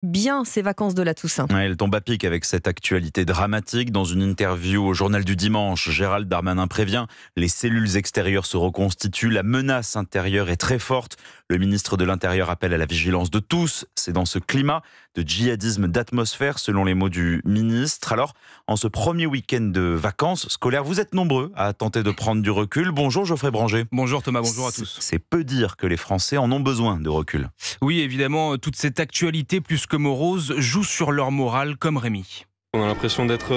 bien ces vacances de la Toussaint. Ouais, elle tombe à pic avec cette actualité dramatique. Dans une interview au journal du dimanche, Gérald Darmanin prévient: les cellules extérieures se reconstituent, la menace intérieure est très forte. Le ministre de l'Intérieur appelle à la vigilance de tous. C'est dans ce climat de djihadisme d'atmosphère, selon les mots du ministre. Alors, en ce premier week-end de vacances scolaires, vous êtes nombreux à tenter de prendre du recul. Bonjour Geoffrey Branger. Bonjour Thomas, bonjour à tous. C'est peu dire que les Français en ont besoin de recul. Oui, évidemment, toute cette actualité plus que morose joue sur leur morale, comme Rémi. On a l'impression d'être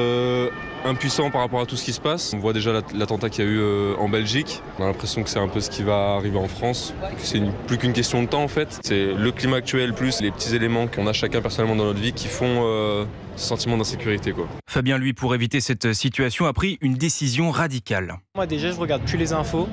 impuissant par rapport à tout ce qui se passe. On voit déjà l'attentat qu'il y a eu en Belgique. On a l'impression que c'est un peu ce qui va arriver en France. C'est plus qu'une question de temps en fait. C'est le climat actuel plus les petits éléments qu'on a chacun personnellement dans notre vie qui font ce sentiment d'insécurité, quoi. Fabien, lui, pour éviter cette situation, a pris une décision radicale. Moi déjà, je regarde plus les infos.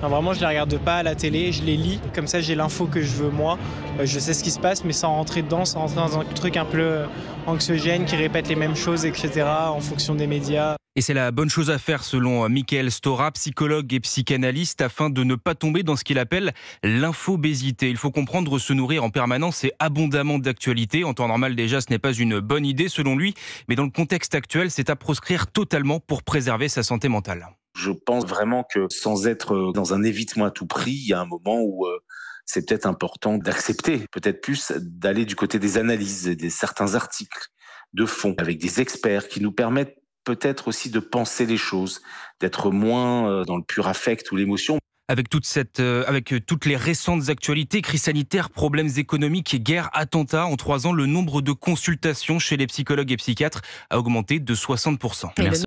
Non, vraiment, je les regarde pas à la télé, je les lis. Comme ça, j'ai l'info que je veux moi. Je sais ce qui se passe, mais sans rentrer dedans, sans rentrer dans un truc un peu anxiogène qui répète les mêmes choses, etc. en fonction des médias. Et c'est la bonne chose à faire selon Mickaël Stora, psychologue et psychanalyste, afin de ne pas tomber dans ce qu'il appelle l'infobésité. Il faut comprendre, se nourrir en permanence et abondamment d'actualité. En temps normal déjà, ce n'est pas une bonne idée selon lui, mais dans le contexte actuel, c'est à proscrire totalement pour préserver sa santé mentale. Je pense vraiment que sans être dans un évitement à tout prix, il y a un moment où c'est peut-être important d'accepter, peut-être plus d'aller du côté des analyses, des certains articles de fond, avec des experts qui nous permettent peut-être aussi de penser les choses, d'être moins dans le pur affect ou l'émotion. Avec toutes les récentes actualités, crise sanitaire, problèmes économiques, guerre, attentats, en 3 ans, le nombre de consultations chez les psychologues et psychiatres a augmenté de 60%. Et Merci.